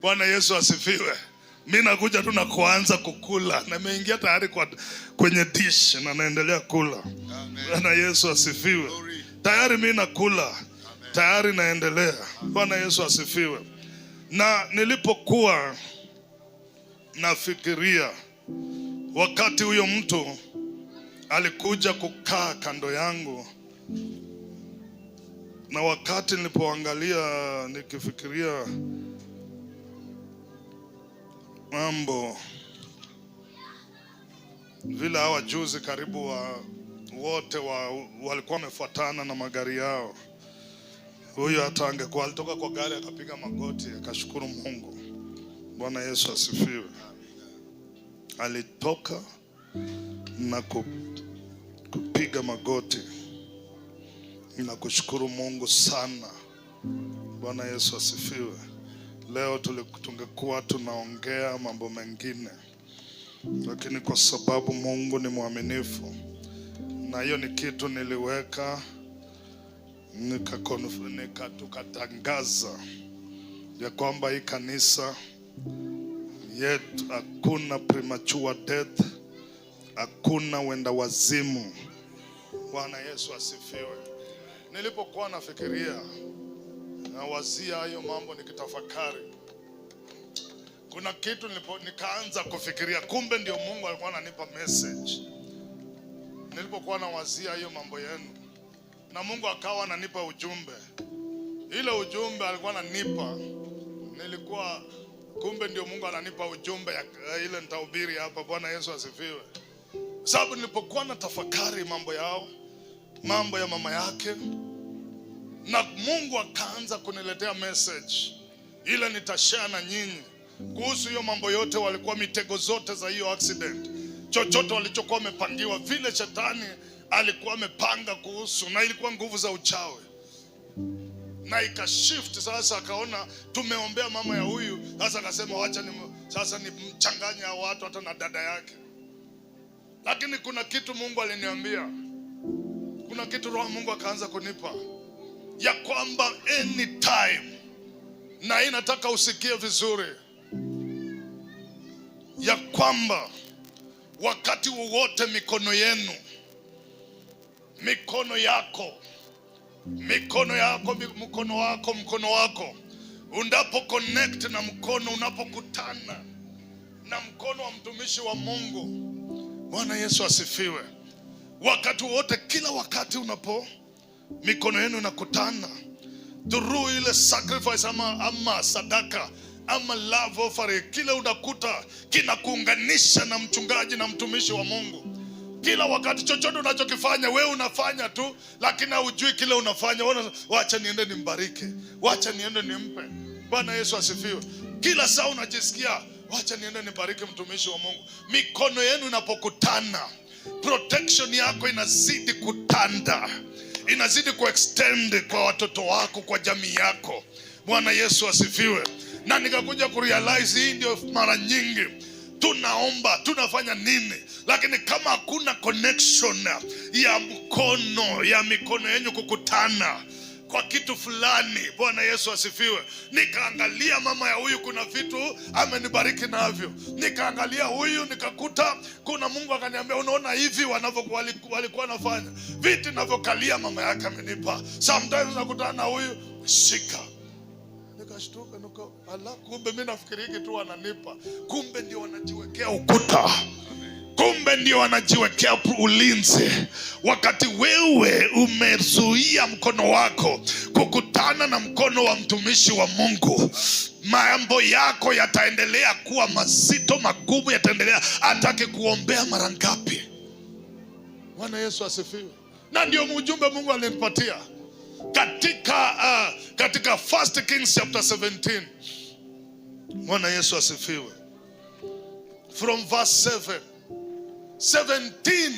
Bwana Yesu asifiwe. Mimi nakuja tu na kuanza kukula. Na nimeingia tayari kwenye dish na naendelea kula. Bwana Yesu asifiwe. Tayari mimi nakula. Tayari naendelea. Bwana Yesu asifiwe. Na nilipokuwa nafikiria wakati huyo mtu alikuja kukaa kando yangu, na wakati nilipoangalia nikifikiria mambo vile hawa juzi karibu wote walikuwa wamefuatana na magari yao. Huyo hata angekuwa alitoka kwa gari akapiga magoti akashukuru Mungu. Bwana Yesu asifiwe. Alitoka na kupiga magoti na kushukuru Mungu sana. Bwana Yesu asifiwe. Leo tungekuwa tunaongea mambo mengine, lakini kwa sababu Mungu ni mwaminifu, na hiyo ni kitu niliweka tukatangaza ya kwamba hii kanisa yetu hakuna premature death, hakuna wenda wazimu. Bwana Yesu asifiwe. Nilipokuwa nafikiria na wazia hayo mambo nikitafakari, kuna kitu nikaanza kufikiria, kumbe ndio Mungu alikuwa ananipa message. Nilipokuwa na wazia hiyo mambo yenu, na Mungu akawa ananipa ujumbe. Ile ujumbe alikuwa ananipa, kumbe ndio Mungu ananipa ujumbe ya ile nitahubiri hapa. Bwana Yesu asifiwe. Sababu nilipokuwa na tafakari mambo yao, mambo ya mama yake, na Mungu akaanza kuniletea message ile nitashare na nyinyi kuhusu hiyo mambo yote. Walikuwa mitego zote za hiyo accident, chochote walichokuwa wamepangiwa, vile shetani alikuwa amepanga kuhusu, na ilikuwa nguvu za uchawi, na ikashift. Sasa akaona tumeombea mama ya huyu, sasa akasema wacha sasa ni mchanganya watu hata na dada yake. Lakini kuna kitu Mungu aliniambia, kuna kitu Roho Mungu akaanza kunipa ya kwamba anytime, na hii nataka usikie vizuri, ya kwamba wakati wowote mikono yenu, mikono wako unapo connect na mkono, unapokutana na mkono wa mtumishi wa Mungu. Bwana Yesu asifiwe. Wakati wote, kila wakati mikono yenu inakutana through ile sacrifice ama sadaka ama love offering, kile unakuta kinakuunganisha na mchungaji na mtumishi wa Mungu. Kila wakati chochote unachokifanya wewe unafanya tu, lakini hujui kile unafanya. Wacha niende nimbariki, wacha niende nimpe. Bwana Yesu asifiwe. Kila saa unajisikia wacha niende nibariki mtumishi wa Mungu. Mikono yenu inapokutana, protection yako inazidi kutanda, inazidi kuextend kwa watoto wako, kwa jamii yako. Bwana Yesu asifiwe. Na nikakuja kurealize hii ndio mara nyingi tunaomba, tunafanya nini, lakini kama hakuna connection ya mikono yenu kukutana kwa kitu fulani. Bwana Yesu asifiwe. Nikaangalia mama ya huyu, kuna vitu amenibariki navyo. Nikaangalia huyu, nikakuta kuna Mungu akaniambia, unaona hivi walikuwa nafanya vitu navyokalia mama yake amenipa. Sometimes nakutana na huyu shika, nikashtuka, kumbe mimi nafikiri tu wananipa, kumbe ndio wanajiwekea ukuta, kumbe ndio wanajiwekea ulinzi. Wakati wewe umezuia mkono wako kukutana na mkono wa mtumishi wa Mungu, mambo yako yataendelea kuwa mazito, magumu, yataendelea. Atake kuombea mara ngapi? Bwana Yesu asifiwe. Na ndio ujumbe Mungu alinipatia katika 1 Kings chapter 17. Bwana Yesu asifiwe. From verse 17,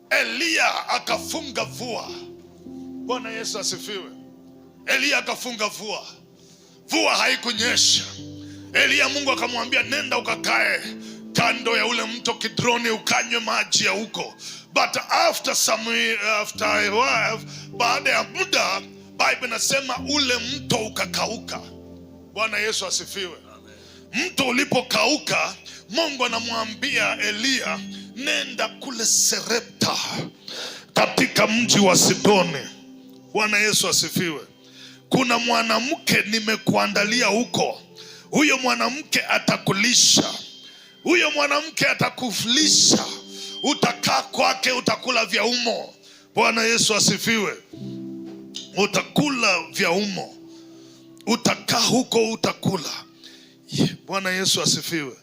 Elia akafunga vua. Bwana Yesu asifiwe. Elia akafunga vua. Vua haikunyesha. Elia, Mungu akamwambia, nenda ukakae kando ya ule mto Kidroni ukanywe maji ya huko. But after a while, baada ya muda, Bible inasema ule mto ukakauka. Bwana Yesu asifiwe. Mto ulipokauka, Mungu anamwambia Eliya, nenda kule Sarepta katika mji wa Sidoni. Bwana Yesu asifiwe. Kuna mwanamke nimekuandalia huko. Huyo mwanamke atakulisha. Huyo mwanamke atakulisha. Utakaa kwake, utakula vya umo. Bwana Yesu asifiwe. Utakula vya umo. Utakaa huko, utakula. Bwana Yesu asifiwe.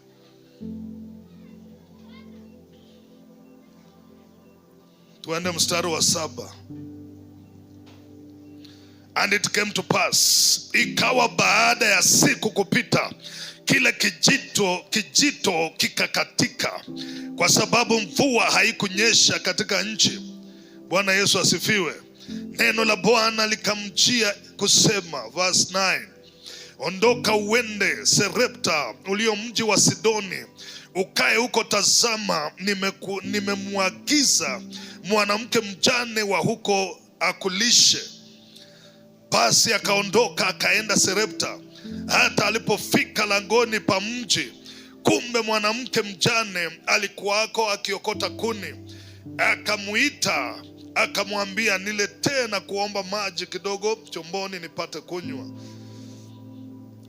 Tuende mstari wa 7. And it came to pass, ikawa baada ya siku kupita, kile kijito kikakatika, kwa sababu mvua haikunyesha katika nchi. Bwana Yesu asifiwe. Neno la Bwana likamjia kusema, verse 9, ondoka uende Sarepta ulio mji wa Sidoni, ukae huko. Tazama, nimemwagiza mwanamke mjane wa huko akulishe. Basi akaondoka akaenda Sarepta. Hata alipofika langoni pa mji, kumbe mwanamke mjane alikuwako akiokota kuni. Akamuita akamwambia, niletee na kuomba maji kidogo chomboni nipate kunywa.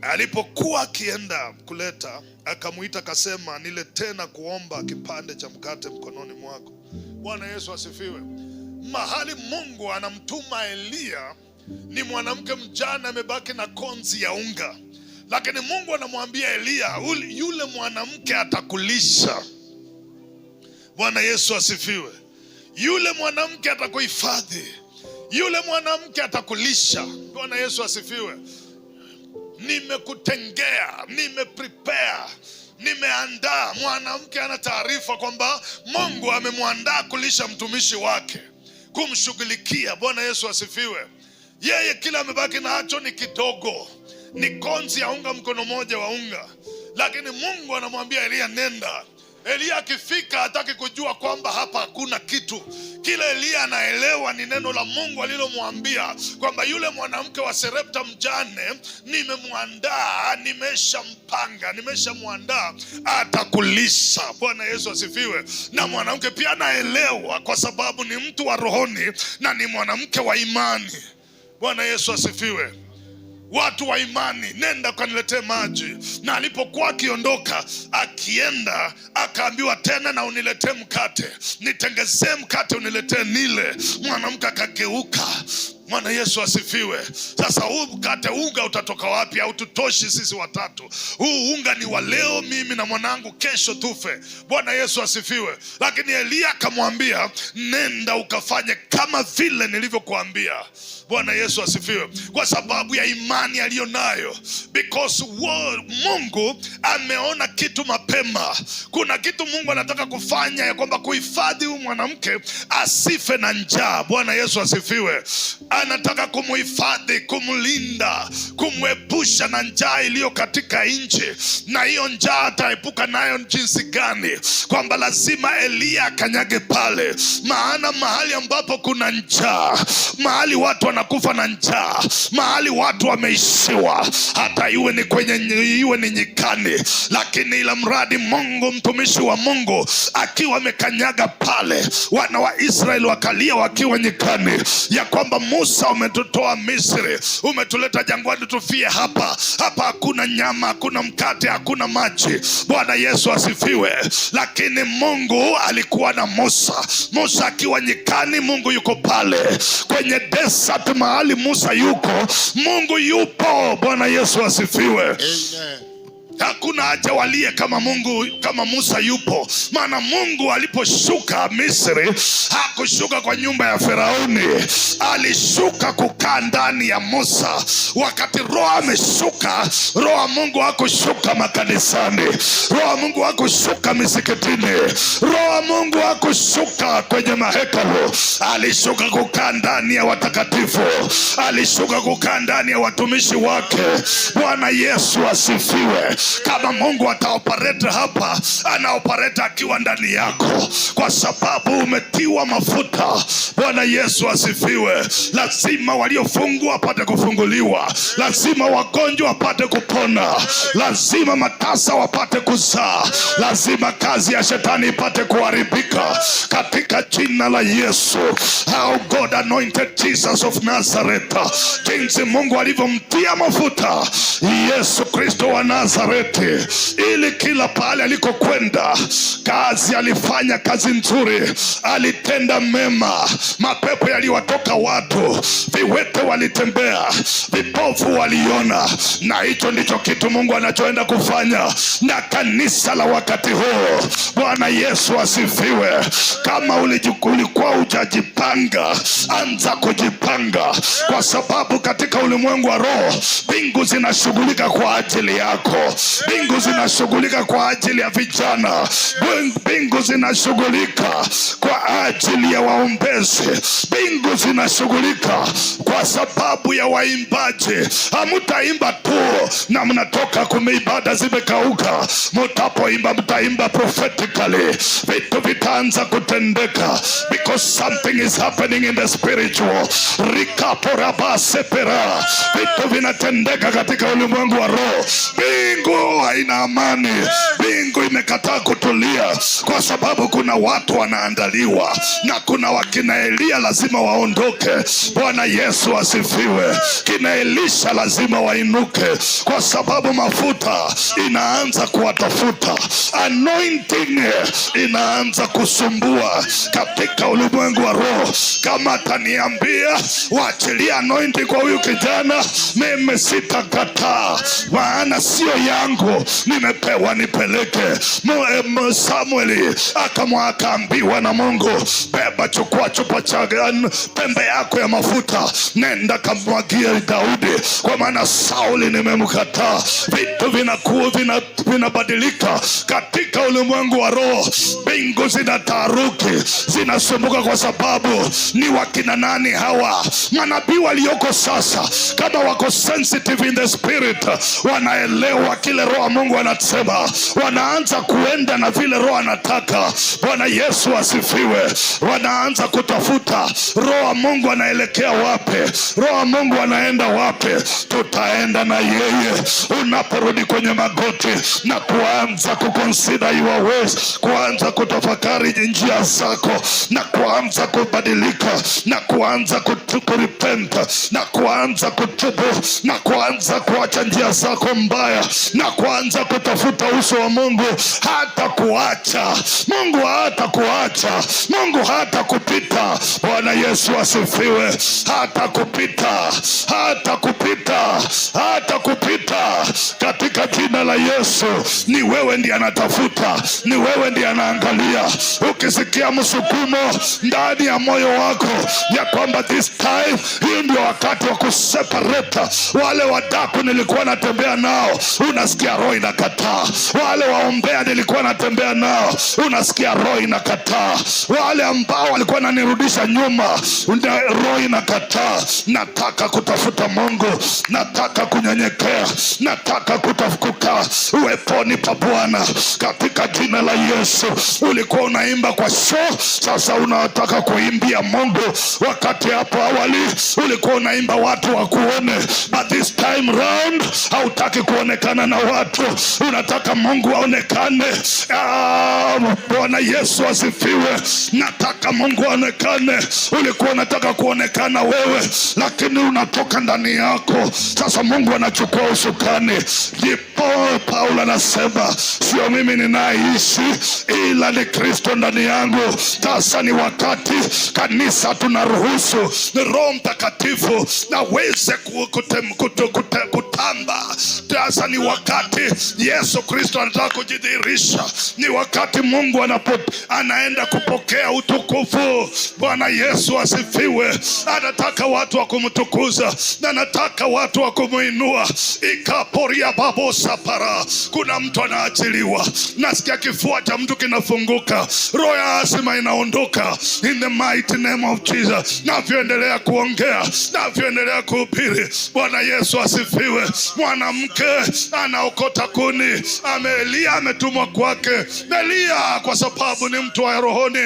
Alipokuwa akienda kuleta, akamuita akasema, niletee na kuomba kipande cha mkate mkononi mwako. Bwana Yesu asifiwe. Mahali Mungu anamtuma Eliya ni mwanamke mjane amebaki na konzi ya unga, lakini Mungu anamwambia Eliya, yule mwanamke atakulisha. Bwana Yesu asifiwe. Yule mwanamke atakuhifadhi. Yule mwanamke atakulisha. Bwana Yesu asifiwe. Nimekutengea, nimeprepare, nimeandaa. Mwanamke ana taarifa kwamba Mungu amemwandaa kulisha mtumishi wake, kumshughulikia. Bwana Yesu asifiwe. Yeye kila amebaki nacho ni kidogo, ni konzi ya unga, mkono moja wa unga. Lakini Mungu anamwambia Eliya, nenda. Eliya akifika hataki kujua kwamba hapa hakuna kitu. Kile Eliya anaelewa ni neno la Mungu alilomwambia kwamba yule mwanamke wa Sarepta mjane nimemwandaa, nimeshampanga, nimeshamwandaa, atakulisha. Bwana Yesu asifiwe. Na mwanamke pia anaelewa kwa sababu ni mtu wa rohoni na ni mwanamke wa imani. Bwana Yesu asifiwe. Watu wa imani, nenda kaniletee maji. Na alipokuwa akiondoka, akienda akaambiwa tena, na uniletee mkate, nitengezee mkate uniletee nile. Mwanamke akageuka. Bwana Yesu asifiwe. Sasa huu mkate, unga utatoka wapi? Haututoshi sisi watatu. Huu unga ni wa leo, mimi na mwanangu, kesho tufe. Bwana Yesu asifiwe. Lakini Eliya akamwambia, nenda ukafanye kama vile nilivyokuambia. Bwana Yesu asifiwe. Kwa sababu ya imani aliyonayo. Because Mungu ameona kitu mapema. Kuna kitu Mungu anataka kufanya, ya kwamba kuhifadhi huyu mwanamke asife na njaa. Bwana Yesu asifiwe. Anataka kumuhifadhi, kumlinda, kumwepusha na njaa iliyo katika nchi. Na hiyo njaa ataepuka nayo jinsi gani? Kwamba lazima Eliya akanyage pale. Maana mahali ambapo kuna njaa, mahali watu wanakufa na njaa, mahali watu wameishiwa, hata iwe ni nyikani, lakini ila mradi Mungu, mtumishi wa Mungu akiwa amekanyaga pale, wana wa Israeli wakalia wakiwa nyikani, ya kwamba Musa, umetutoa Misri, umetuleta jangwani tufie hapa. Hapa hakuna nyama, hakuna mkate, hakuna maji. Bwana Yesu asifiwe. Lakini Mungu alikuwa na Musa. Musa akiwa nyikani, Mungu yuko pale. Kwenye desert mahali Musa yuko, Mungu yupo. Bwana Yesu asifiwe. Amen. Hakuna haja walie kama Mungu, kama Musa yupo. Maana Mungu aliposhuka Misri, hakushuka kwa nyumba ya Firauni, alishuka kukaa ndani ya Musa. Wakati Roho ameshuka, Roho wa Mungu hakushuka makanisani, Roho wa Mungu hakushuka misikitini, Roho wa Mungu hakushuka kwenye mahekalu. Alishuka kukaa ndani ya watakatifu, alishuka kukaa ndani ya watumishi wake. Bwana Yesu asifiwe. Kama Mungu ataoperate hapa, anaoperate akiwa ndani yako, kwa sababu umetiwa mafuta. Bwana Yesu asifiwe. Lazima waliofungwa wapate kufunguliwa, lazima wagonjwa wapate kupona, lazima matasa wapate kuzaa, lazima kazi ya shetani ipate kuharibika katika jina la Yesu. How God anointed Jesus of Nazareth, jinsi Mungu alivyomtia mafuta Yesu Kristo wa Nazareti, ili kila pale alikokwenda kazi alifanya kazi nzuri, alitenda mema. Mapepo yaliwatoka watu, viwete walitembea, vipofu waliona. Na hicho ndicho kitu Mungu anachoenda kufanya na kanisa la wakati huu. Bwana Yesu asifiwe. Kama ulikuwa hujajipanga, anza kujipanga, kwa sababu katika ulimwengu wa roho mbingu zinashughulika kwa ajili yako. Mbingu zinashughulika kwa ajili ya vijana, mbingu zinashughulika kwa ajili ya waombezi, mbingu zinashughulika kwa sababu ya waimbaji. Hamutaimba tu na mnatoka kumeibada zimekauka. Mutapoimba mtaimba prophetically. Vitu vitaanza kutendeka, because something is happening in the spiritual. Rikaporabasepera, vitu vinatendeka katika ulimwengu wa roho. Mbingu haina amani, mbingu imekataa kutulia, kwa sababu kuna watu wanaandaliwa, na kuna wakina Elia lazima waondoke. Bwana Yesu asifiwe. Kina Elisha lazima wainuke, kwa sababu mafuta inaanza kuwatafuta, anointing inaanza kusumbua katika ulimwengu wa roho. Kama ataniambia waachilia anointing kwa huyu kijana, mimi sitakataa, maana sio yangu, nimepewa nipeleke. Samueli akaambiwa na Mungu, beba, chukua chupa cha pembe yako ya mafuta, nenda kamwagia Daudi, kwa maana Sauli nimemkataa. Vitu vinakuwa vinabadilika katika ulimwengu wa roho. Mbingu zinataharuki, zinasumbuka, kwa sababu ni wakina nani hawa? Manabii walioko sasa, kama wako sensitive in the spirit, wanaelewa kile roho Mungu anasema, wanaanza kuenda na vile roho anataka. Bwana Yesu asifiwe. Wanaanza kutafuta roho Mungu anaelekea wapi, roho Mungu anaenda wapi. Tutaenda na yeye. Unaporudi kwenye magoti na kuanza kuconsider your ways, kuanza kutafakari njia zako, na kuanza kubadilika, na kuanza kurepent, na kuanza kutubu, na kuanza kuacha njia zako mbaya, na kuanza kutafuta uso wa Mungu, hata kuacha Mungu, hata kuacha Mungu, hata kupita. Bwana Yesu asifiwe. Hata kupita, hata kupita, hata kupita katika jina la Yesu. Ni wewe ndiye anatafuta, ni wewe ndiye anaangalia. Ukisikia msukumo ndani ya moyo wako ya kwamba this time, hii ndio wakati wa kuseparate wale wadaku nilikuwa natembea nao, unasikia roho inakataa. Wale waombea nilikuwa natembea nao, unasikia roho inakataa. Wale ambao walikuwa wananirudisha nyuma, roho inakataa. Nataka kutafuta Mungu, nataka kunyenyekea, nataka kutafukuka uweponi pa Bwana katika jina la Yesu. Ulikuwa unaimba kwa show, sasa unataka kuimbia Mungu. Wakati hapo awali ulikuwa unaimba watu wakuone, but this time round hautaki kuonekana na watu, unataka Mungu aonekane. Bwana Yesu asifiwe. Nataka Mungu aonekane. Ulikuwa unataka kuonekana wewe, lakini unatoka ndani yako. Sasa Mungu anachukua usukani. Paulo anasema, sio mimi ninaishi, ila ni Kristo ndani yangu. Sasa ni wakati kanisa tunaruhusu ni Roho Mtakatifu na weze kutamba. Sasa ni wakati Yesu Kristo anataka kujidhihirisha. Ni wakati Mungu anaenda kupokea utukufu. Bwana Yesu asifiwe. Anataka watu wa kumtukuza, na anataka watu wa kumuinua. Ikaporia babo sapara. Kuna mtu anaachiliwa. Nasikia kifua cha mtu kinafunguka, roho ya asima inaondoka in the mighty name of Jesus. Navyoendelea kuongea, navyoendelea kuhubiri. Bwana Yesu asifiwe. Mwanamke anaokota kuni. Elia ametumwa kwake. Elia kwa sababu ni mtu wa rohoni,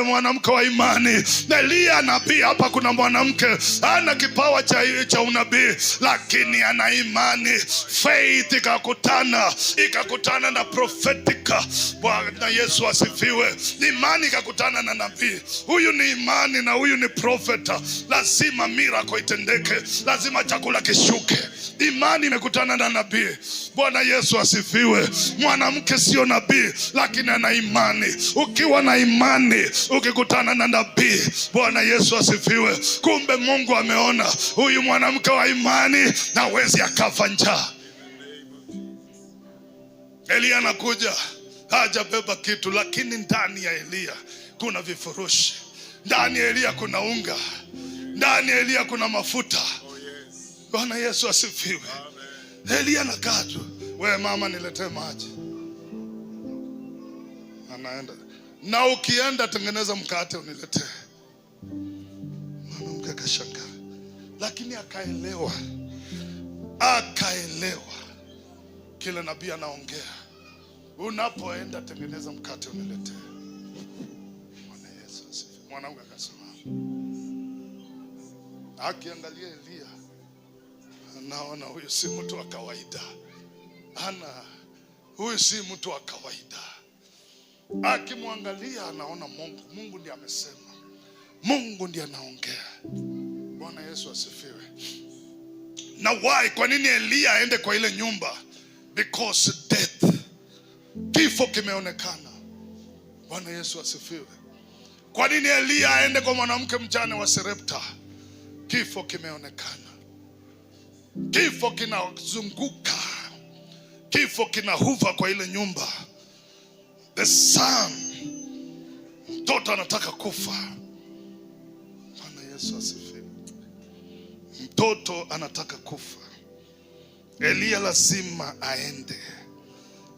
mwanamke wa imani. Elia nabii. Hapa kuna mwanamke ana kipawa cha unabii, lakini ana imani. Faith ikakutana na prophetic. Bwana Yesu asifiwe. Imani ikakutana na nabii. Huyu ni imani na huyu ni prophet. Lazima miracle itendeke, lazima chakula kishuke. Imani imekutana na nabii. Bwana Yesu asifiwe. Mwanamke sio nabii, lakini ana imani. Ukiwa na imani, ukikutana na nabii, Bwana Yesu asifiwe. Kumbe Mungu ameona huyu mwanamke wa imani na hawezi akafa njaa. Elia anakuja, hajabeba kitu, lakini ndani ya Elia kuna vifurushi. Ndani ya Elia kuna unga. Ndani ya Elia kuna mafuta. Bwana Yesu asifiwe. Elia anakaa tu, wewe mama niletee maji. Anaenda. Na ukienda tengeneza mkate uniletee. Mwanamke akashangaa, lakini akaelewa kile nabii anaongea. Unapoenda tengeneza mkate uniletee. Bwana Yesu asifiwe. Mwanamke akasimama, akiangalia Elia, anaona huyu si mtu wa kawaida. Huyu si mtu wa kawaida. Akimwangalia anaona Mungu ndiye amesema. Mungu ndiye anaongea. Bwana Yesu asifiwe. Na why? Kwa nini Elia aende kwa ile nyumba? Because death, kifo kimeonekana. Bwana Yesu asifiwe. Kwa nini Elia aende kwa mwanamke mjane wa Sarepta? Kifo kimeonekana. Kifo kinazunguka. Kifo kinahuva kwa ile nyumba. The son, mtoto anataka kufa. Bwana Yesu asifiwe. Mtoto anataka kufa. Elia lazima aende.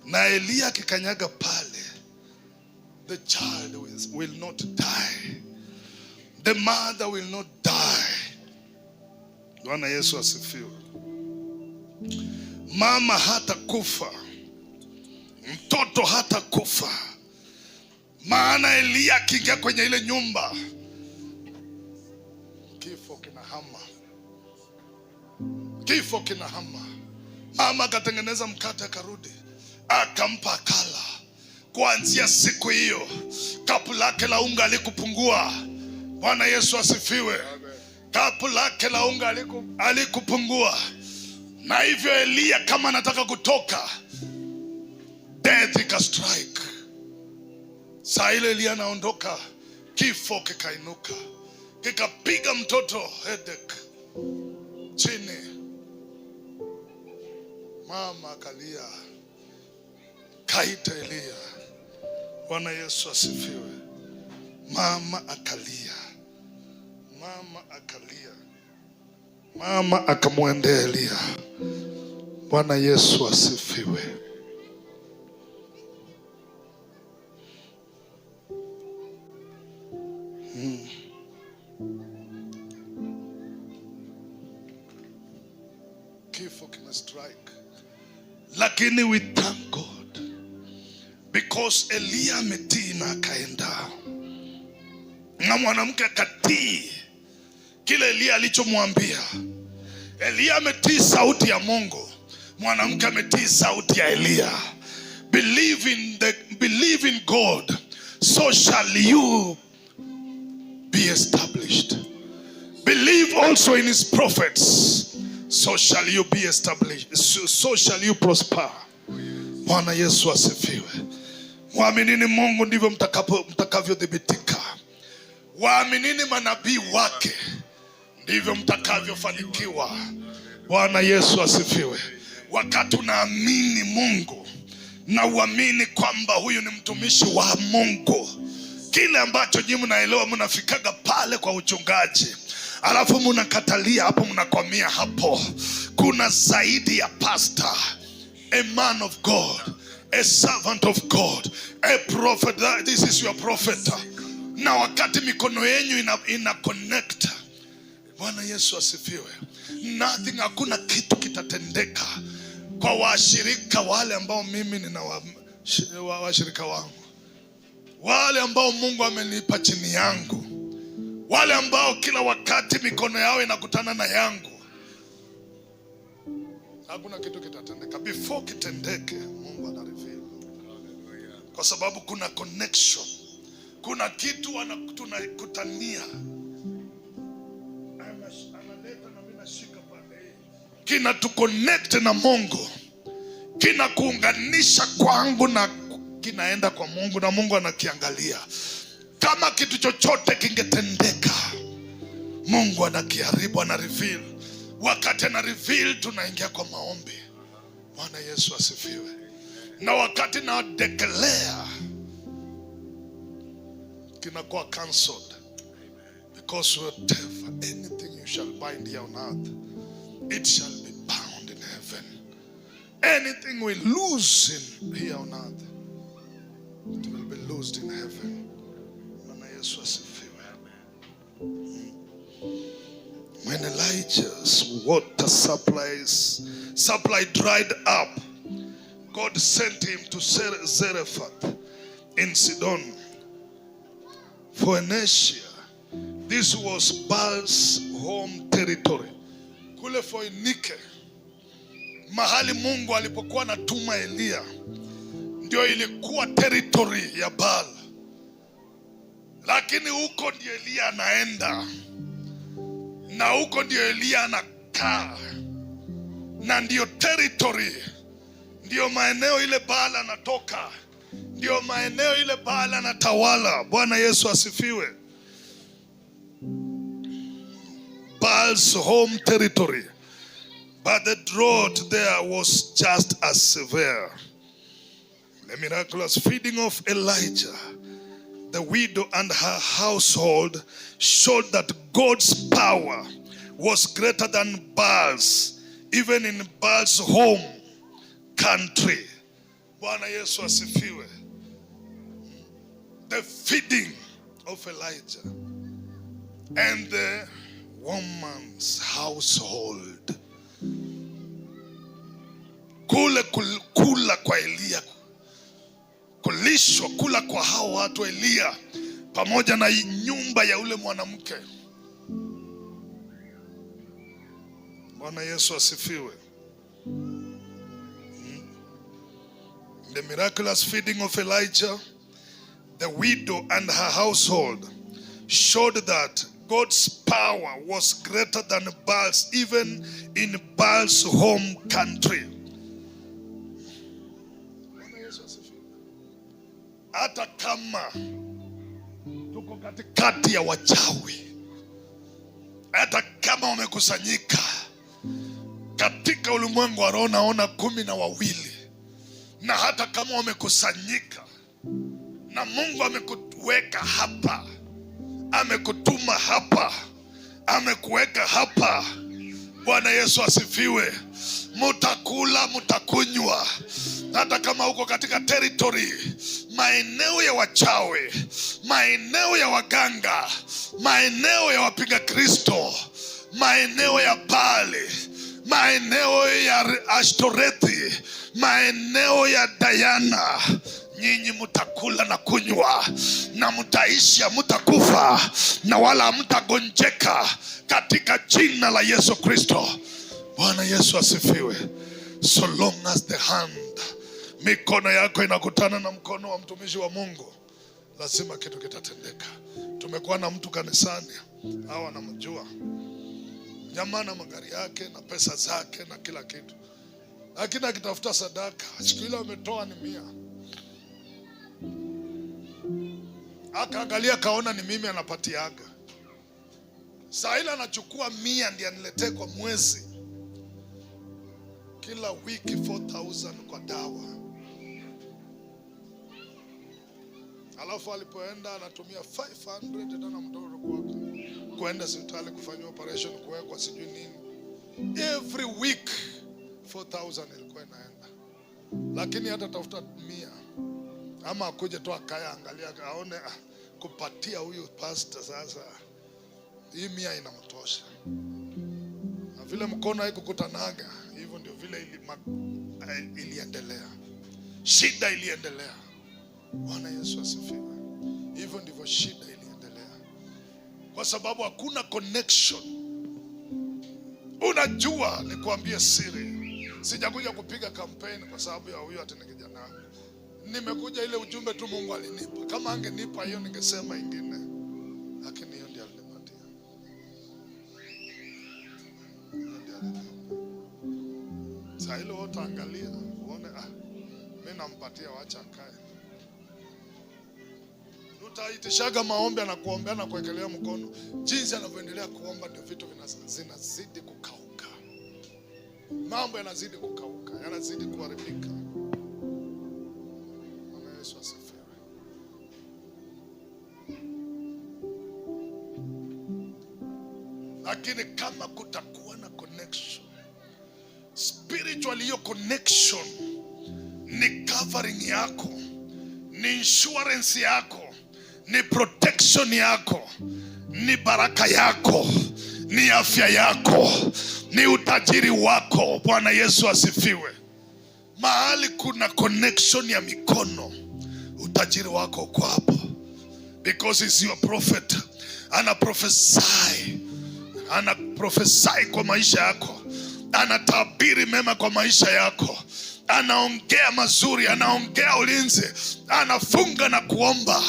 Na Elia akikanyaga pale, the child will not die. The mother will not die. Bwana Yesu asifiwe. Mama hata kufa, mtoto hata kufa. Maana Elia akiingia kwenye ile nyumba, kifo kinahama. Kifo kinahama. Mama akatengeneza mkate akarudi, akampa akala. Kuanzia siku hiyo kapu lake la unga alikupungua. Bwana Yesu asifiwe. Kapu lake la unga alikupungua. Na hivyo Elia kama anataka kutoka, death ikastrike. Saa ile Elia anaondoka, kifo kikainuka, kikapiga mtoto headache chini. Mama akalia, kaita Elia. Bwana Yesu asifiwe. Mama akalia. Mama akamwendea Elia. Bwana Yesu asifiwe. Kifo kina strike. Lakini we thank God because Elia ametii na akaenda. Na mwanamke akatii kile Elia alichomwambia. Elia ametii sauti ya Mungu. Mwanamke ametii sauti ya Elia. Believe in God, so shall you be established. Believe also in his prophets, so shall you be established. So shall you prosper. Bwana Yesu asifiwe. Waaminini Mungu ndivyo mtakavyodhibitika. Waaminini manabii wake ndivyo mtakavyofanikiwa. Bwana Yesu asifiwe. Wakati unaamini Mungu na uamini kwamba huyu ni mtumishi wa Mungu, kile ambacho nyinyi mnaelewa, mnafikaga pale kwa uchungaji, alafu mnakatalia hapo, mnakwamia hapo. Kuna zaidi ya pastor, a man of God, a servant of God, a prophet. This is your prophet. Na wakati mikono yenu ina connect, Bwana Yesu asifiwe, hakuna kitu kitatendeka kwa washirika wale ambao mimi nina washirika wangu, wale ambao Mungu amenipa chini yangu, wale ambao kila wakati mikono yao inakutana na yangu, hakuna kitu kitatendeka. Before kitendeke, Mungu ana reveal. Kwa sababu kuna connection, kuna kitu tunakutania. Analeta na mimi nashika pale, kina tu connect na Mungu, kina kuunganisha kwangu na kinaenda kwa Mungu, na Mungu anakiangalia. Kama kitu chochote kingetendeka, Mungu anakiharibu, ana reveal. Wakati ana reveal, tunaingia kwa maombi. Bwana Yesu asifiwe. Na wakati na declare, kinakuwa cancelled. Because whatever, anything you shall bind here on earth, it shall be bound in heaven. Anything we lose in here on earth, it will be loosed in heaven. Bwana Yesu asifiwe. When Elijah's water supply dried up, God sent him to Zarephath in Sidon, Phoenicia. This was Baal's home territory. Kule Phoenike, mahali Mungu alipokuwa anatuma Elia, ndio ilikuwa territory ya Baal. Lakini huko ndio Elia anaenda, na huko ndio Elia anakaa, na ndio territory, ndio maeneo ile Baal anatoka, ndio maeneo ile Baal anatawala. Bwana Yesu asifiwe. Baal's home territory, but the drought there was just as severe. The miraculous feeding of Elijah, the widow and her household, showed that God's power was greater than Baal's, even in Baal's home country. Bwana Yesu asifiwe. The feeding of Elijah and the woman's household. Kula kwa Elia, kulishwa, kula kwa hao watu Elia pamoja na nyumba ya ule mwanamke. Bwana Yesu asifiwe. The miraculous feeding of Elijah, the widow and her household, showed that God's power was greater than Baal's, even in Baal's home country. Hata kama tuko katikati ya wachawi, hata kama wamekusanyika katika ulimwengu wa roho, naona 12, na hata kama wamekusanyika na Mungu amekuweka hapa, amekutuma hapa, amekuweka hapa. Bwana Yesu asifiwe. Mutakula, mutakunywa. Hata kama uko katika territory, maeneo ya wachawi, maeneo ya waganga, maeneo ya wapiga Kristo, maeneo ya Baali, maeneo ya Ashtorethi, maeneo ya Diana, nyinyi mutakula na kunywa, na mutaishi, mutakufa, na wala mutagonjeka katika jina la Yesu Kristo. Bwana Yesu asifiwe. So long as the hand, mikono yako inakutana na mkono wa mtumishi wa Mungu, lazima kitu kitatendeka. Tumekuwa na mtu kanisani, hawa anamjua jamaa na magari yake na pesa zake na kila kitu, lakini akitafuta sadaka, siku ile ametoa ni 100. Akaangalia kaona ni mimi anapatiaga. Saa ile anachukua 100 ndiye aniletee kwa mwezi, kila wiki 4,000 kwa dawa. Alafu alipoenda anatumia 500 tena mtoto kwenda hospitali kufanya operation, kuwekwa sijui nini. Every week 4,000 ilikuwa inaenda. Lakini hata tafuta 100 ama akuje tu akaya angalia aone kupatia huyu pastor sasa hii 100 inamtosha. Na vile mkono haikukutanaga, hivyo ndio vile vile iliendelea. Shida iliendelea. Bwana Yesu asifiwe. Hivyo ndivyo shida iliendelea, kwa sababu hakuna connection. Unajua, nikwambie siri, sijakuja kupiga kampeni kwa sababu ya huyo ati ni kijana. Nimekuja ile ujumbe tu Mungu alinipa. Kama angenipa hiyo ningesema ingine, lakini hiyo ndiyo alinipatia. Sasa ile wote angalia, uone mimi nampatia, wacha akae. Utaitishaga maombi, anakuombea na kuwekelea mkono. Jinsi anavyoendelea kuomba ndio vitu zinazidi kukauka. Mambo yanazidi kukauka, yanazidi kuharibika. Bwana Yesu asifiwe. Lakini kama kutakuwa na connection spiritual, hiyo connection ni covering yako, ni insurance yako, ni protection yako, ni baraka yako, ni afya yako, ni utajiri wako. Bwana Yesu asifiwe. Mahali kuna connection ya mikono, utajiri wako uko hapo, because he's your prophet. Ana prophesy kwa maisha yako, anatabiri mema kwa maisha yako, anaongea mazuri, anaongea ulinzi, anafunga na kuomba.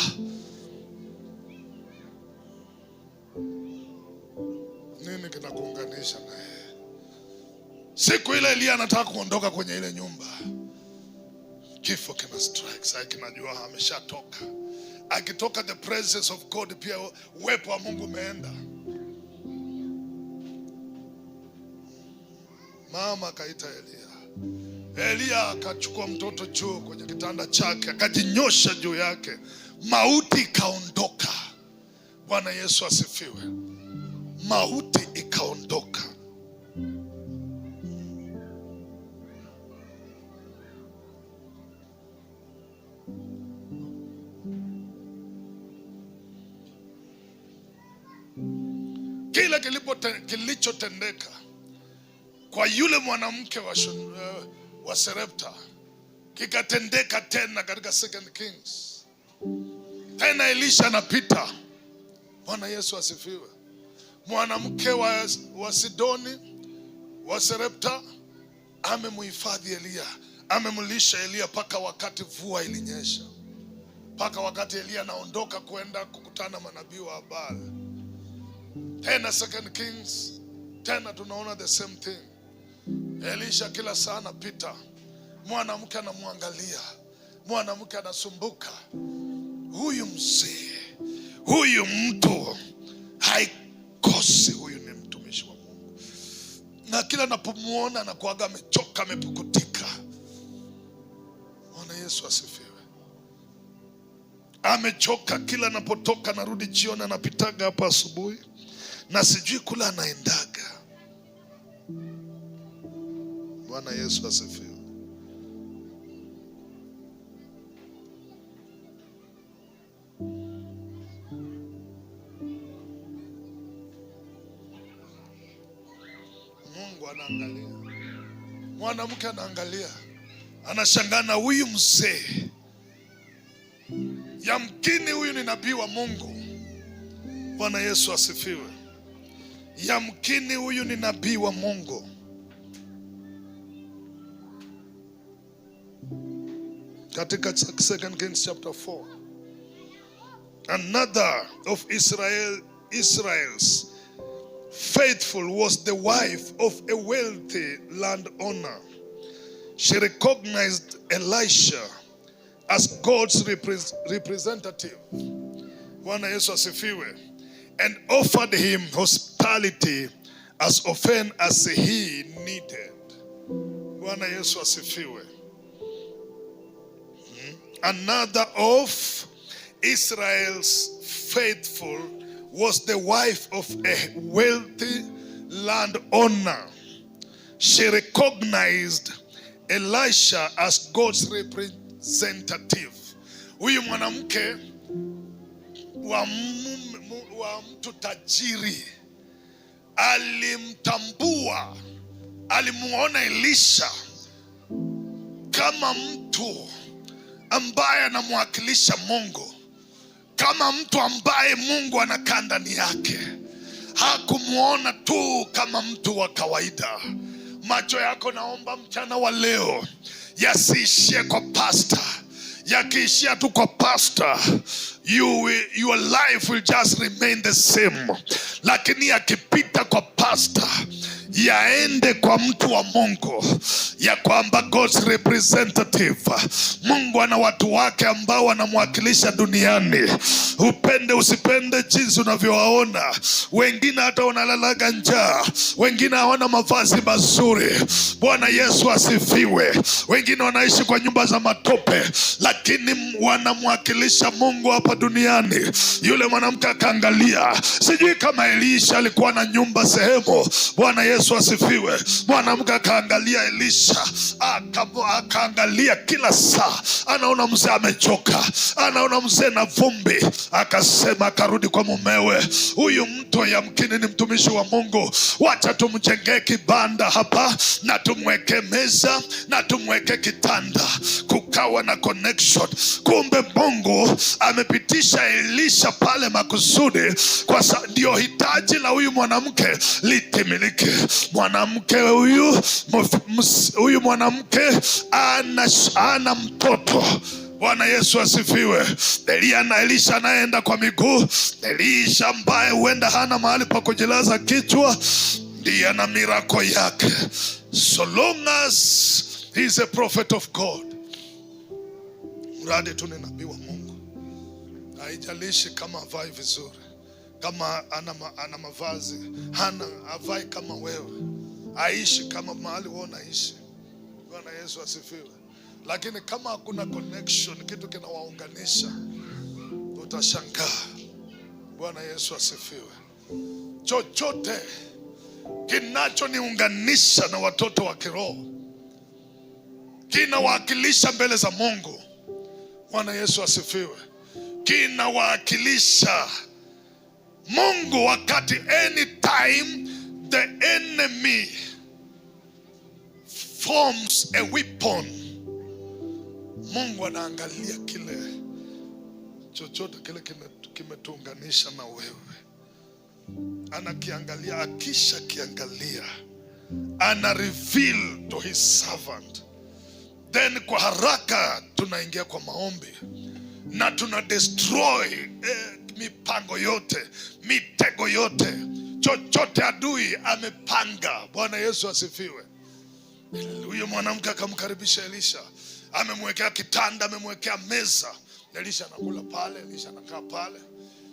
Nini kinakuunganisha naye? Siku ile Elia anataka kuondoka kwenye ile nyumba, kifo kina strike. Sasa kinajua ameshatoka. Akitoka the presence of God, pia uwepo wa Mungu umeenda. Mama akaita Elia. Elia akachukua mtoto juu kwenye kitanda chake, akajinyosha juu yake. Mauti ikaondoka. Bwana Yesu asifiwe. Mauti ikaondoka. Kile kilichotendeka kwa yule mwanamke wa Sarepta kikatendeka tena katika 2 Kings. Tena Elisha anapita. Bwana Yesu asifiwe. Mwanamke wa Sidoni wa Sarepta amemuhifadhi Elia, amemlisha Elia mpaka wakati mvua ilinyesha, mpaka wakati Elia anaondoka kwenda kukutana manabii wa Baal. Tena 2 Kings, tena tunaona the same thing. Elisha kila saa anapita, mwanamke anamwangalia, mwanamke anasumbuka. Huyu mzee, huyu mtu haikosi, huyu ni mtumishi wa Mungu. Na kila anapomuona anakuaga amechoka, amepukutika. Bwana Yesu asifiwe. Amechoka, kila anapotoka narudi jioni, anapitaga hapa asubuhi na sijui kula anaendaga. Bwana Yesu asifiwe. Mungu anaangalia, mwanamke anaangalia, anashangaa na huyu mzee. Yamkini huyu ni nabii wa Mungu. Bwana Yesu asifiwe. Yamkini huyu ni nabii wa Mungu. Katika 2 Kings chapter 4, another of Israel's faithful was the wife of a wealthy landowner. She recognized Elisha as God's representative. Bwana Yesu asifiwe. And offered him hospitality as often as he needed. Bwana Yesu asifiwe. Another of Israel's faithful was the wife of a wealthy landowner. She recognized Elisha as God's representative. Huyu mwanamke wa mtu tajiri alimtambua alimuona Elisha kama mtu ambaye anamwakilisha Mungu, kama mtu ambaye Mungu anakaa ndani yake. Hakumuona tu kama mtu wa kawaida. Macho yako naomba mchana wa leo yasiishie kwa pastor. Yakiishia tu kwa pastor, your life will just remain the same. Lakini yakipita kwa pastor, yaende kwa mtu wa Mungu, ya kwamba God's representative, Mungu ana watu wake ambao wanamwakilisha duniani. Upende usipende, jinsi unavyowaona wengine, hata wanalalaga njaa, wengine hawana mavazi mazuri. Bwana Yesu asifiwe. Wengine wanaishi kwa nyumba za matope, lakini wanamwakilisha Mungu hapa duniani. Yule mwanamke akaangalia, sijui kama Elisha alikuwa na nyumba sehemu. Bwana Yesu asifiwe. Mwanamke akaangalia Elisha, akaangalia kila saa, anaona mzee amechoka, anaona mzee na vumbi. Akasema, akarudi kwa mumewe, huyu mtu yamkini ni mtumishi wa Mungu, wacha tumjengee kibanda hapa na tumweke meza na tumweke kitanda. Kukawa na connection. Kumbe Mungu amepitisha Elisha pale makusudi, kwa sababu ndio hitaji la huyu mwanamke litimilike. Mwanamke huyu mwanamke ana mtoto. Bwana Yesu asifiwe. Elisha anaenda kwa miguu. Elisha ambaye huenda hana mahali pa kujilaza kichwa, ndiye ana miracle yake. So long as he is a prophet of God, mradi tu ni nabii wa Mungu, haijalishi kama avai vizuri, kama ana mavazi, hana avai kama wewe, aishi kama mahali wewe unaishi. Bwana Yesu asifiwe. Lakini kama hakuna connection, kitu kinawaunganisha, utashangaa. Bwana Yesu asifiwe. Chochote kinachoniunganisha na watoto wa kiroho kinawakilisha mbele za Mungu. Bwana Yesu asifiwe. Kinawakilisha Mungu. Wakati anytime the enemy forms a weapon, Mungu anaangalia kile chochote kile kimetuunganisha na wewe, anakiangalia. Akisha kiangalia, ana reveal to his servant. Then kwa haraka tunaingia kwa maombi na tuna destroy mipango yote, mitego yote, chochote adui amepanga. Bwana Yesu asifiwe. Huyo mwanamke akamkaribisha Elisha, amemwekea kitanda, amemwekea meza. Elisha anakula pale, Elisha anakaa pale.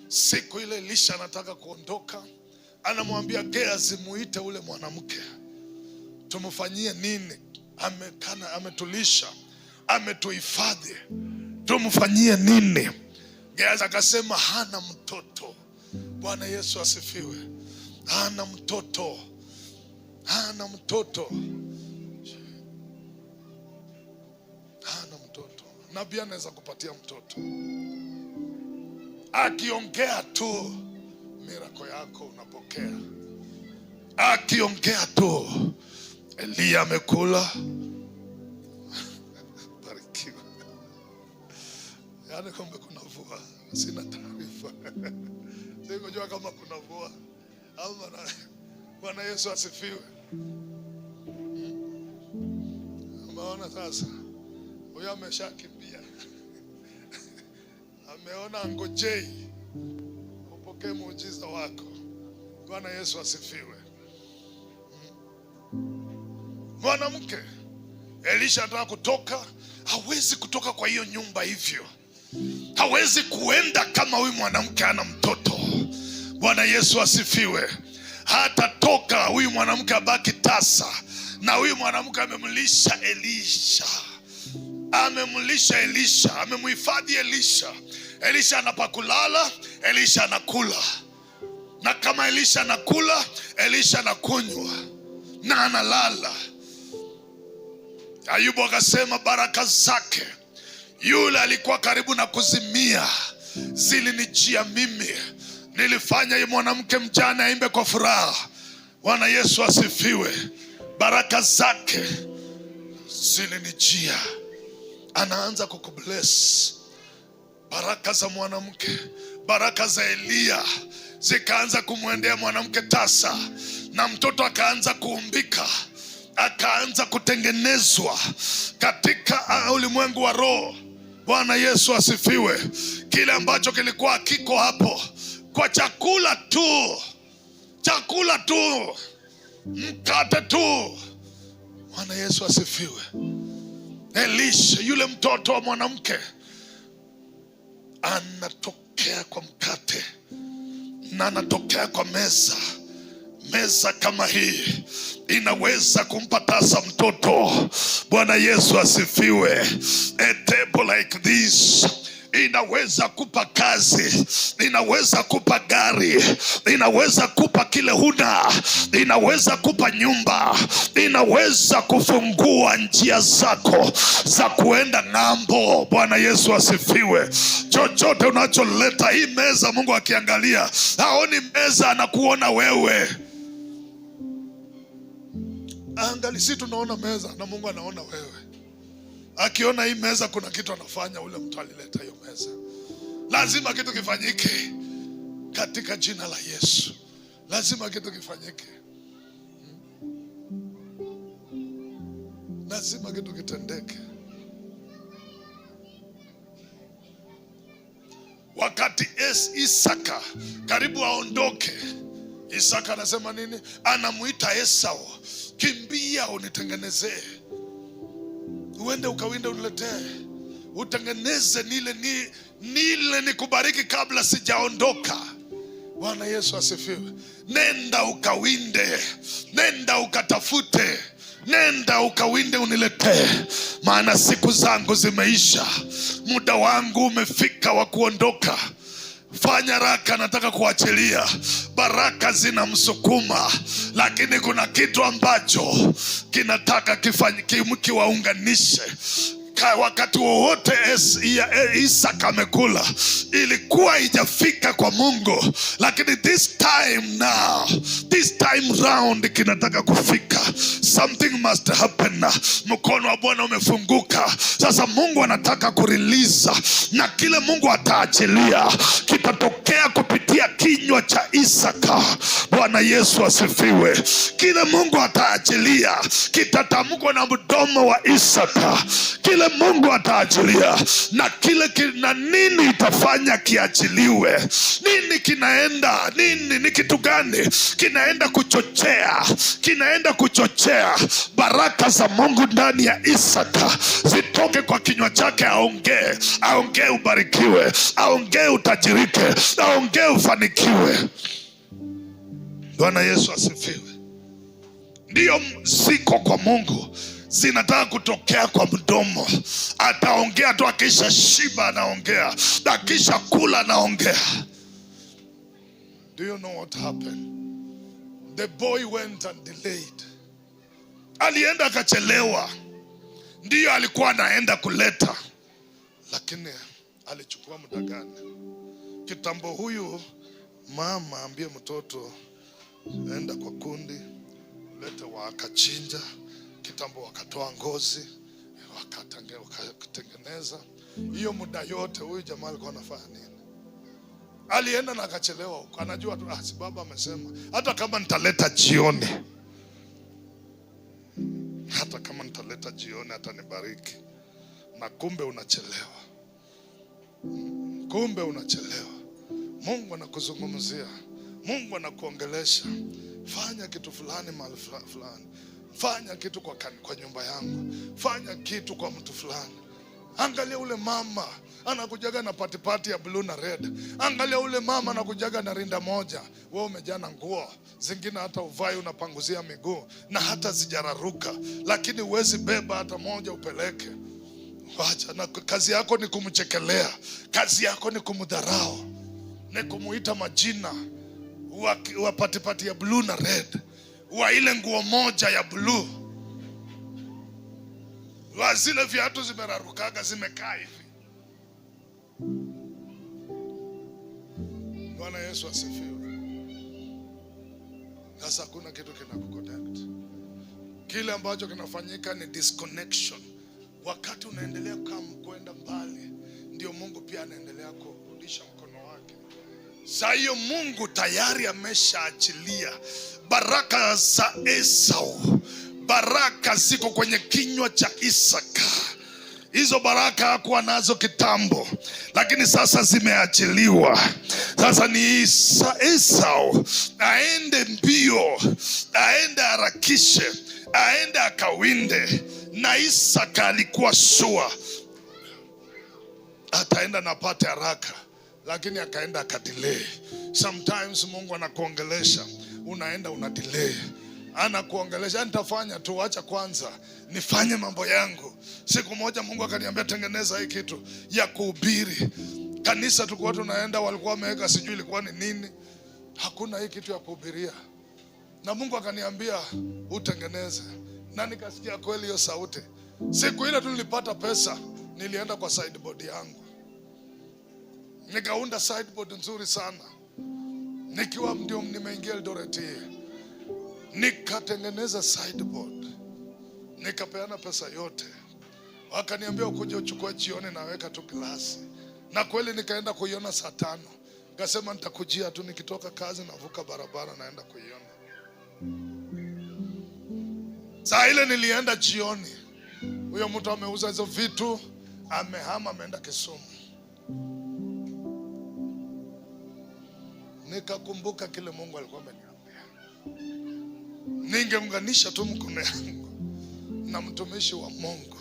Siku ile Elisha anataka kuondoka, anamwambia Gehazi, muite ule mwanamke, tumfanyie nini? Amekana, ametulisha, ametuhifadhi, tumfanyie nini? Gehazi akasema hana mtoto. Bwana Yesu asifiwe. Hana mtoto, hana mtoto, hana mtoto. Nabii anaweza kupatia mtoto, akiongea tu miracle yako unapokea. Akiongea tu. Elia amekula. Barikiwa. Yaani kumbe kuna mvua. Sina taarifa. Sikujua kama kuna mvua. Bwana Yesu asifiwe. Umeona sasa? Huyo ameshakimbia. Ameona ngojei upokee muujiza wako. Bwana Yesu asifiwe. Mwanamke Elisha anataka kutoka, hawezi kutoka kwa hiyo nyumba hivyo. Hawezi kuenda kama huyu mwanamke ana mtoto. Bwana Yesu asifiwe. Hata toka huyu mwanamke abaki tasa, na huyu mwanamke amemlisha Elisha. Amemlisha Elisha, amemhifadhi Elisha. Elisha anapakulala, Elisha anakula. Na kama Elisha anakula, Elisha anakunywa na analala. Ayubu akasema baraka zake, yule alikuwa karibu na kuzimia, zilinijia mimi. Nilifanya yule mwanamke mjane aimbe kwa furaha. Bwana Yesu asifiwe. baraka zake zilinijia. Anaanza kukubless. Baraka za mwanamke, baraka za Elia zikaanza kumwendea mwanamke tasa, na mtoto akaanza kuumbika, akaanza kutengenezwa katika ulimwengu wa roho. Bwana Yesu asifiwe. Kile ambacho kilikuwa kiko hapo kwa chakula tu, mkate tu. Bwana Yesu asifiwe. Elisha, yule mtoto wa mwanamke, anatokea kwa mkate na anatokea kwa meza. Meza kama hii inaweza kumpa tasa mtoto. Bwana Yesu asifiwe. A table like this inaweza kupa kazi, inaweza kupa gari, inaweza kupa kile huna, inaweza kupa nyumba, inaweza kufungua njia zako za kuenda ng'ambo. Bwana Yesu asifiwe. Chochote unacholeta, hii meza, Mungu akiangalia haoni meza, anakuona wewe. Angali, si tunaona meza na Mungu anaona wewe. Akiona hii meza kuna kitu anafanya ule mtu alileta hiyo meza. Lazima kitu kifanyike katika jina la Yesu. Lazima kitu kifanyike. Lazima kitu kitendeke. Wakati Isaka karibu aondoke, Isaka anasema nini? Anamuita Esau, kimbia unitengenezee. Uende ukawinde uniletee. Utengeneze nile nikubariki kabla sijaondoka. Bwana Yesu asifiwe. Nenda ukawinde, nenda ukatafute, nenda ukawinde uniletee, maana siku zangu zimeisha, muda wangu umefika wa kuondoka. Fanya raka, nataka kuachilia. Baraka zinamsukuma, lakini kuna kitu ambacho kinataka kiwaunganishe. Wakati wowote Isaka amekula, ilikuwa ijafika kwa Mungu, lakini this time round kinataka kufika. Something must happen. Mkono wa Bwana umefunguka. Sasa Mungu anataka kurelease, na kile Mungu ataachilia kitatokea kupitia kinywa cha Isaka. Bwana Yesu asifiwe. Kile Mungu ataachilia kitatamkwa na mdomo wa Isaka. Kile Mungu ataachilia, na na nini itafanya kiachiliwe? Nini kinaenda? Ni kitu gani kinaenda kuchochea baraka za Mungu ndani ya Isaka zitoke kwa kinywa chake? Aongee ubarikiwe, aongee utajirike, aongee ufanikiwe. Bwana Yesu asifiwe. Ndiyo ziko kwa Mungu, zinataka kutokea kwa mdomo. Ataongea tu, akisha shiba anaongea, akisha kula anaongea. Do you know what happened? The boy went and delayed. Alienda akachelewa. Ndiyo alikuwa anaenda kuleta, lakini alichukua muda gani? Kitambo huyu mama ambie mtoto enda kwa kundi, lete, wakachinja. Kitambo wakatoa ngozi, wakatengeneza. Hiyo muda yote huyu jamaa alikuwa anafanya nini? Alienda na akachelewa huko. Anajua tu si baba amesema hata kama nitaleta jioni, atanibariki. Na kumbe unachelewa. Mungu anakuzungumzia, Mungu anakuongelesha. Fanya kitu fulani mahali fulani. Fanya kitu kwa nyumba yangu. Fanya kitu kwa mtu fulani. Angalia ule mama anakujaga na patipati ya blue na red. Angalia ule mama anakujaga na rinda moja. Wewe umejana nguo zingine hata uvai, unapanguzia miguu na hata zijararuka, lakini huwezi beba hata moja upeleke. Wacha, na kazi yako ni kumchekelea, kazi yako ni kumdharau, ni kumuita majina. Wa patipati ya blue na red, wa ile nguo moja ya blue, wa zile viatu zimerarukaga zimekaa hivi. Bwana Yesu asifiwe. Sasa hakuna kitu kinakuconnect. Kile ambacho kinafanyika ni disconnection. Wakati unaendelea kwenda mbali, ndio Mungu pia anaendelea kurudisha mkono wake. Saa hiyo Mungu tayari ameshaachilia baraka za Esau. Baraka ziko kwenye kinywa cha Isaka. Hizo baraka hakuwa nazo kitambo, lakini sasa zimeachiliwa. Sasa ni Esau aende mbio, aende harakishe, aende akawinde. Na Isaka alikuwa sure ataenda na pate haraka, lakini akaenda akadelay. Sometimes Mungu anakuongelesha, unaenda una delay. Anakuongelesha, nitafanya tu, acha kwanza nifanye mambo yangu. Siku moja Mungu akaniambia, tengeneza hii kitu ya kuhubiri. Kanisa tulikuwa tunaenda, walikuwa wameweka sijui ilikuwa ni nini, hakuna hii kitu ya kuhubiria. Na Mungu akaniambia utengeneze. Na nikasikia kweli hiyo sauti. Siku ile tu nilipata pesa, nilienda kwa sideboard yangu, nikaunda sideboard nzuri sana. Nikiwa ndio nimeingia Eldoret, nikatengeneza sideboard, nikapeana pesa yote. Wakaniambia ukuje uchukue jioni, naweka tu glasi. Na kweli nikaenda kuiona saa 5. Nikasema nitakujia tu nikitoka kazi, navuka barabara naenda kuiona. Saa ile nilienda jioni, huyo mtu ameuza hizo vitu, amehama ameenda Kisumu. Nikakumbuka kile Mungu alikuwa ameniambia. Ningeunganisha tu mkono yangu na mtumishi wa Mungu,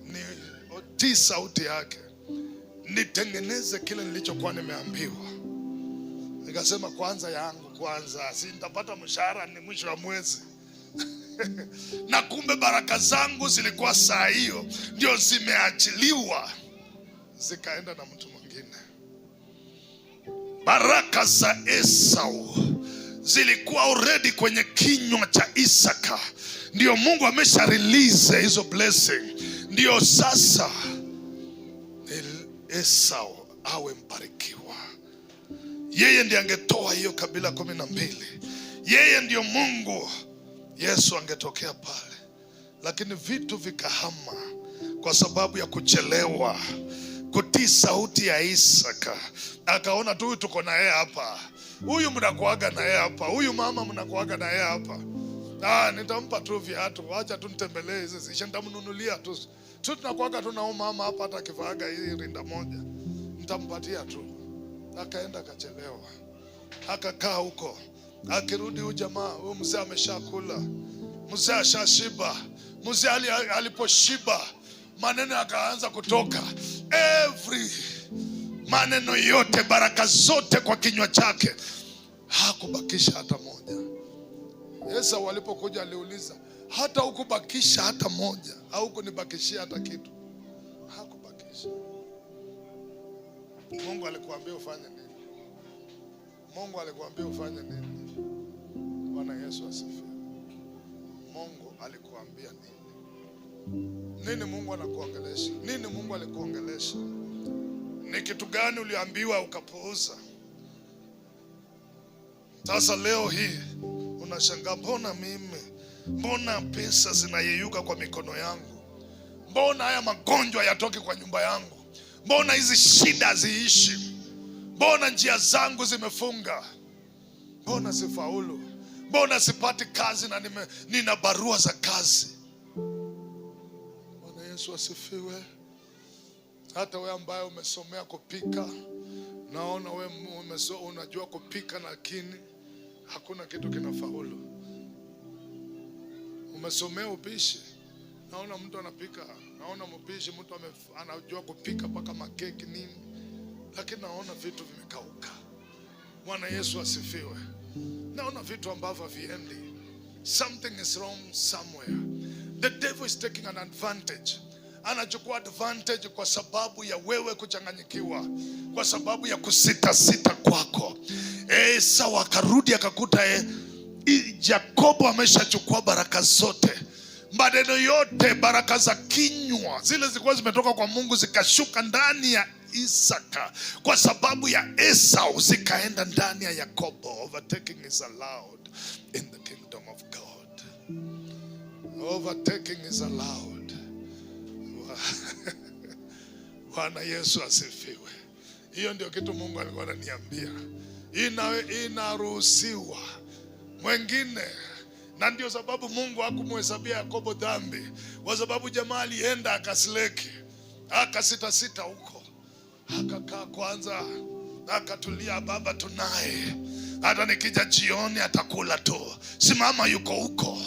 nitii sauti yake, nitengeneze kile nilichokuwa nimeambiwa. Nikasema kwanza yangu kwanza, si nitapata mshahara ni mwisho wa mwezi. Na kumbe baraka zangu zilikuwa saa hiyo ndio zimeachiliwa, zikaenda na mtu mwingine. Baraka za Esau zilikuwa already kwenye kinywa cha Isaka, ndio Mungu amesha release hizo blessing. Ndio sasa Esau awe mbarikiwa. Yeye ndiye angetoa hiyo kabila 12. Yeye ndio Mungu. Yesu angetokea pale, lakini vitu vikahama kwa sababu ya kuchelewa kutii sauti ya Isaka. Akaona tu tuko na yeye hapa, huyu mnakuaga na yeye hapa, huyu mama mnakuaga na yeye hapa. Nitampa tu viatu, acha tu nitembelee hizi zisha, nitamnunulia tu. Tunakuaga tu na huyu mama hapa, hata kivaaga hii rinda moja nitampatia tu. Akaenda akachelewa, akakaa huko. Akirudi huyu jamaa, huyu mzee ameshakula, mzee ashashiba. Mzee aliposhiba, maneno akaanza kutoka. Every maneno yote, baraka zote kwa kinywa chake, hakubakisha hata moja. Esau alipokuja aliuliza, hata hukubakisha hata moja, au kunibakishia hata kitu? Hakubakisha. Mungu alikuambia ufanye nini? Mungu alikuambia ufanye nini? Bwana Yesu asifiwe. Mungu alikuambia nini? Nini Mungu anakuongelesha? Nini Mungu alikuongelesha? Ni kitu gani uliambiwa ukapuuza? Sasa leo hii unashangaa, mbona pesa zinayeyuka kwa mikono yangu? Mbona haya magonjwa yatoki kwa nyumba yangu? Mbona hizi shida ziishi? Mbona njia zangu zimefunga? Mbona sifaulu? Mbona sipati kazi na nina barua za kazi? Bwana Yesu asifiwe. Hata wewe ambaye umesomea kupika, naona wewe unajua kupika, lakini hakuna kitu kinafaulu. Umesomea upishi, naona mtu anapika, naona mpishi mtu anajua kupika mpaka makeki nini, lakini naona vitu vimekauka. Bwana Yesu asifiwe. Naona vitu ambavyo viendi. Something is wrong somewhere. The devil is taking an advantage. Anachukua advantage kwa sababu ya wewe kuchanganyikiwa, kwa sababu ya kusita kwako. Esau akarudi akakuta Yakobo ameshachukua baraka zote. Maneno yote, baraka za kinywa zile zilikuwa zimetoka kwa Mungu, zikashuka ndani ya Isaka kwa sababu ya Esau, zikaenda ndani ya Yakobo. Overtaking is allowed in the kingdom of God. Overtaking is allowed. Bwana Yesu asifiwe. Hiyo ndio kitu Mungu alikuwa ananiambia. Inaruhusiwa. Mwingine, na ndio sababu Mungu hakumhesabia Yakobo dhambi, kwa sababu jamaa alienda akasleki, akasita huko, akakaa kwanza, akatulia. Baba tunaye, hata nikija jioni atakula tu. Simama yuko huko.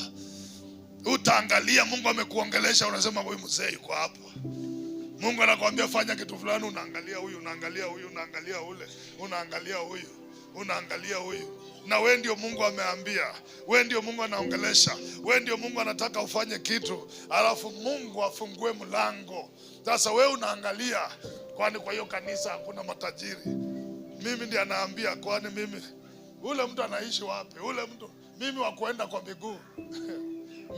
Utaangalia Mungu amekuongelesha, unasema huyu mzee yuko hapo. Mungu anakuambia fanya kitu fulani, unaangalia huyu, unaangalia huyu, unaangalia ule, unaangalia huyu, unaangalia huyu. Na wewe ndio Mungu ameambia, wewe ndio Mungu anaongelesha, wewe ndio Mungu anataka ufanye kitu, alafu Mungu afungue mlango. Sasa wewe unaangalia, kwani kwa hiyo kanisa hakuna matajiri? Mimi ndiye anaambia, kwani mimi ule mtu anaishi wapi? Ule mtu mimi wa kuenda kwa miguu.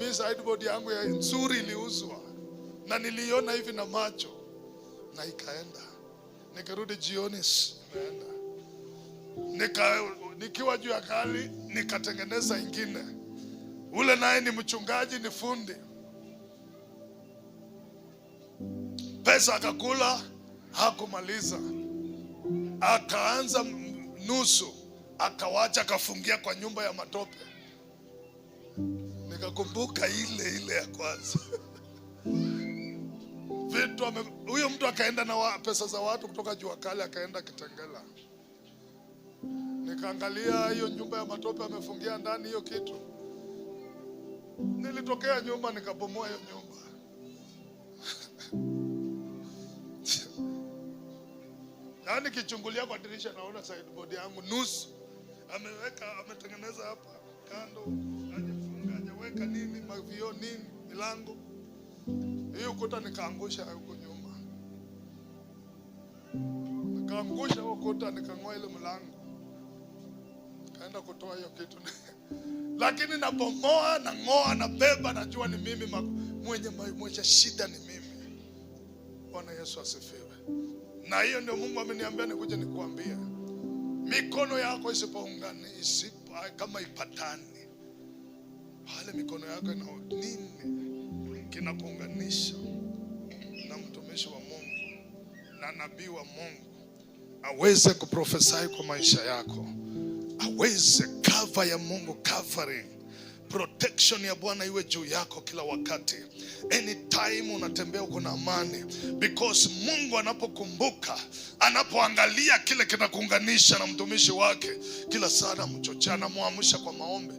Mimi sideboard yangu ya nzuri iliuzwa, na niliona hivi na macho, na ikaenda. Nikarudi jioni imeenda. Nikiwa juu ya kali nikatengeneza ingine. Ule naye ni mchungaji, ni fundi. Pesa akakula, hakumaliza. Akaanza nusu, akawacha, akafungia kwa nyumba ya matope. Nikakumbuka ile ya kwanza. Huyo mtu akaenda na pesa za watu kutoka jua kali, akaenda Kitengela. Nikaangalia hiyo nyumba ya matope amefungia ndani hiyo kitu. Nilitokea nyumba nikabomoa hiyo nyumba. Yaani kichungulia kwa dirisha naona sideboard yangu nusu. Ametengeneza hapa kando, hajaweka nini, mavio nini, milango. Hiyo ukuta nikaangusha huko nyuma. Nikaangusha huko ukuta, nikang'oa ile mlango. Kaenda kutoa hiyo kitu. Lakini nabomoa, na ng'oa, na beba, najua ni mimi mwenye shida ni mimi. Bwana Yesu asifiwe. Na hiyo ndio Mungu ameniambia nikuje nikuambie. Mikono yako isipoungana, kama ipatani, wale mikono yako ina nini kinakuunganisha na mtumishi wa Mungu na nabii wa Mungu, aweze kuprofesai kwa maisha yako, aweze cover ya Mungu, covering protection ya Bwana iwe juu yako kila wakati. Anytime unatembea uko na amani, because Mungu anapokumbuka, anapoangalia kile kinakuunganisha na mtumishi wake, kila saa anamchochea, anamuamsha kwa maombi.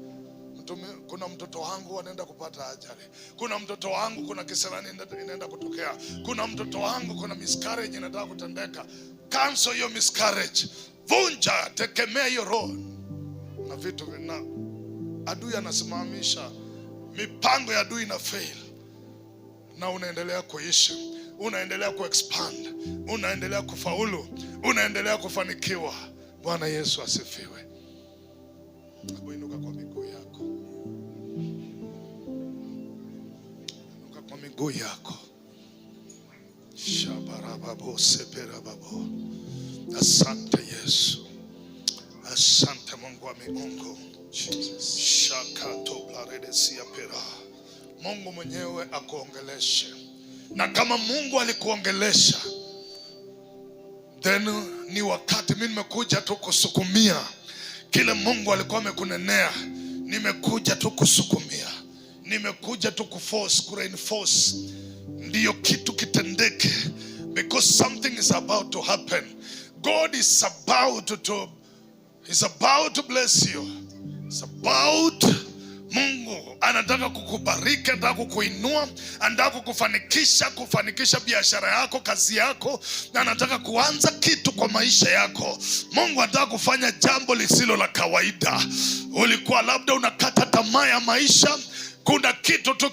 Kuna mtoto wangu anaenda kupata ajali, kuna mtoto wangu kuna kisirani inaenda kutokea, kuna mtoto wangu kuna miscarriage inataka kutendeka. Cancel hiyo miscarriage, vunja, tekemea hiyo roho na vitu na adui anasimamisha mipango ya adui, na fail, na unaendelea kuishi, unaendelea kuexpand, unaendelea kufaulu, unaendelea kufanikiwa. Bwana Yesu asifiwe. Inuka kwa miguu yako, inuka kwa miguu yako. Shabarababo seperababo. Asante Yesu, asante Mungu wa miungu. Mungu mwenyewe akuongeleshe. Na kama Mungu alikuongelesha, then ni wakati mimi nimekuja tu kusukumia kile Mungu alikuwa amekunenea. Nimekuja tu kusukumia, nimekuja tu kuforce, kureinforce ndiyo kitu kitendeke, because something is about to happen. God is about to bless you. It's about, Mungu anataka kukubariki, anataka kukuinua, anataka kufanikisha biashara yako, kazi yako, na anataka kuanza kitu kwa maisha yako. Mungu anataka kufanya jambo lisilo la kawaida. Ulikuwa labda unakata tamaa ya maisha, kuna kitu tu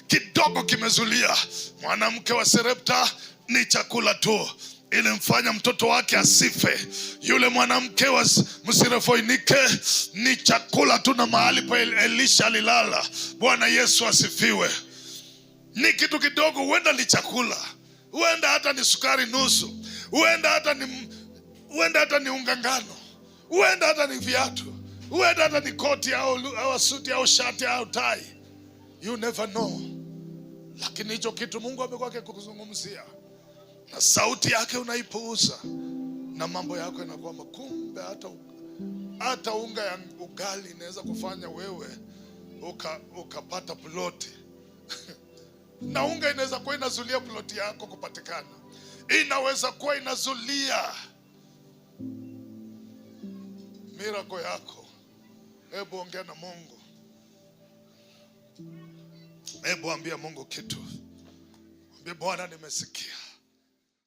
kidogo kimezulia. Mwanamke wa Sarepta ni chakula tu ilimfanya mtoto wake asife. Yule mwanamke wa Msirefoinike ni chakula tu na mahali pa Elisha alilala. Bwana Yesu asifiwe. Ni kitu kidogo, huenda ni chakula, huenda hata ni sukari nusu, huenda hata ni unga ngano, huenda hata ni viatu, huenda hata ni koti au suti au shati au tai. You never know. Lakini hicho kitu Mungu amekuwa akikuzungumzia na sauti yake unaipuuza na mambo yako yanakuwa makumbe. Hata unga ya ugali inaweza kufanya wewe ukapata ploti na unga inaweza kuwa inazulia ploti yako kupatikana. Inaweza kuwa inazulia miracle yako. Hebu ongea na Mungu. Hebu ambia Mungu kitu. Ambia Bwana, nimesikia